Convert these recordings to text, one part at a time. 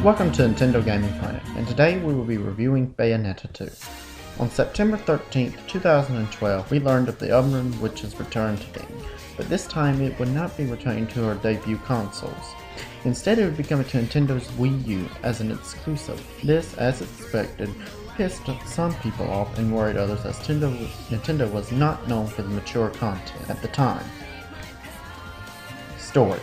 Welcome to Nintendo Gaming Planet, and today we will be reviewing Bayonetta 2. On September 13th, 2012, we learned of the Umbra Witch's return to gaming, but this time it would not be returning to her debut consoles. Instead, it would be coming to Nintendo's Wii U as an exclusive. This, as expected, pissed some people off and worried others, as Nintendo was not known for the mature content at the time. Story.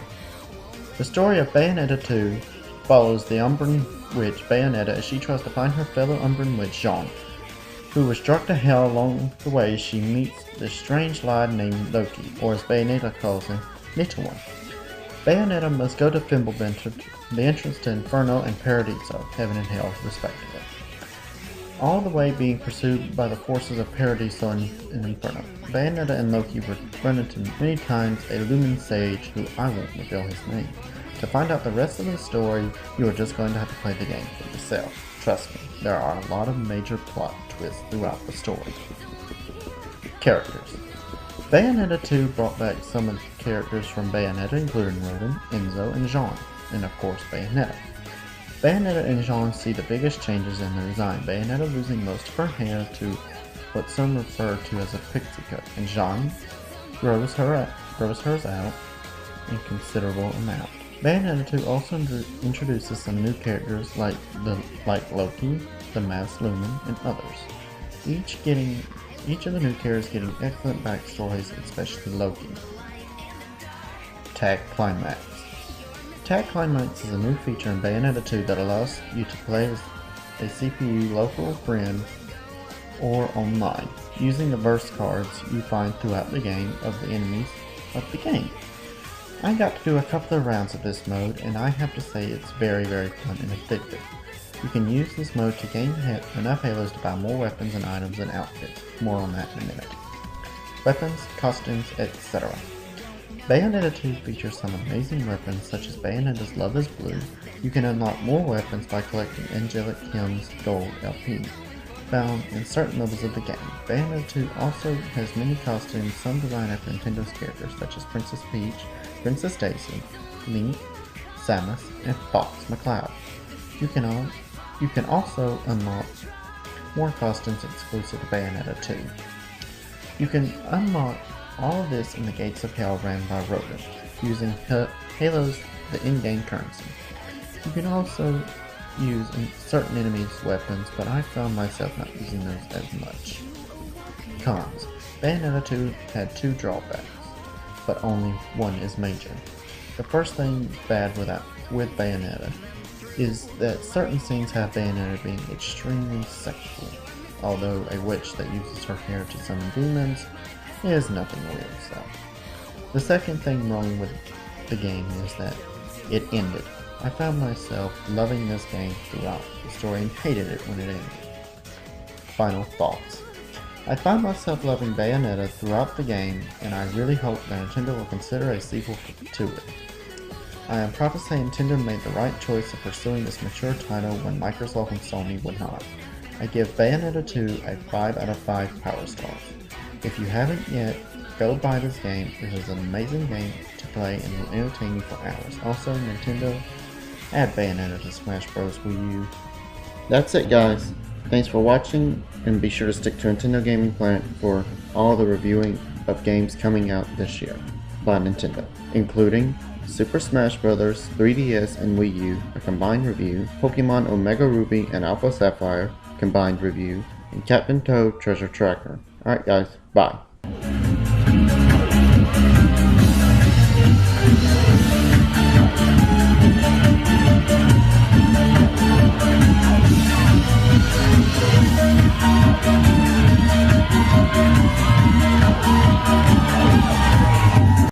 The story of Bayonetta 2 follows the Umbra Witch Bayonetta as she tries to find her fellow Umbra Witch Jean, who was struck to hell. Along the way she meets this strange lad named Loki, or as Bayonetta calls him, Little One. Bayonetta must go to Fimbulvent, the entrance to Inferno and Paradiso, Heaven and Hell respectively, all the way being pursued by the forces of Paradiso and Inferno. Bayonetta and Loki run into many times a Lumen Sage, who I won't reveal his name. To find out the rest of the story, you are just going to have to play the game for yourself. Trust me, there are a lot of major plot twists throughout the story. Characters. Bayonetta 2 brought back some of the characters from Bayonetta, including Rodin, Enzo, and Jean, and of course Bayonetta. Bayonetta and Jean see the biggest changes in the design, Bayonetta losing most of her hair to what some refer to as a pixie cut, and Jean grows hers out in considerable amount. Bayonetta 2 also introduces some new characters like Loki, the Masked Lumen, and others. Each of the new characters getting excellent backstories, especially Loki. Tag Climax. Tag Climax is a new feature in Bayonetta 2 that allows you to play as a CPU local friend or online, using the verse cards you find throughout the game of the enemies of the game. I got to do a couple of rounds of this mode, and I have to say it's very fun and addictive. You can use this mode to gain enough halos to buy more weapons and items and outfits. More on that in a minute. Weapons, costumes, etc. Bayonetta 2 features some amazing weapons, such as Bayonetta's Love is Blue. You can unlock more weapons by collecting Angelic Hymn's Gold LP, found in certain levels of the game. Bayonetta 2 also has many costumes, some designed after Nintendo's characters, such as Princess Peach, Princess Daisy, Link, Samus, and Fox McCloud. You can also unlock more costumes exclusive to Bayonetta 2. You can unlock all of this in the Gates of Hell ran by Rodin, using Halo's the in-game currency. You can also use certain enemies' weapons, but I found myself not using those as much. Cons. Bayonetta 2 had two drawbacks, but only one is major. The first thing bad with Bayonetta is that certain scenes have Bayonetta being extremely sexual, although a witch that uses her hair to summon demons is nothing weird. So, the second thing wrong with the game is that it ended. I found myself loving this game throughout the story and hated it when it ended. Final thoughts. I find myself loving Bayonetta throughout the game, and I really hope that Nintendo will consider a sequel to it. I am proud to say Nintendo made the right choice of pursuing this mature title when Microsoft and Sony would not. I give Bayonetta 2 a 5 out of 5 power stars. If you haven't yet, go buy this game. It is an amazing game to play and will entertain you for hours. Also, Nintendo, add Bayonetta to Smash Bros. Wii U. That's it, guys. Thanks for watching, and be sure to stick to Nintendo Gaming Planet for all the reviewing of games coming out this year by Nintendo, including Super Smash Bros., 3DS, and Wii U, a combined review, Pokemon Omega Ruby and Alpha Sapphire, combined review, and Captain Toad Treasure Tracker. Alright guys, bye.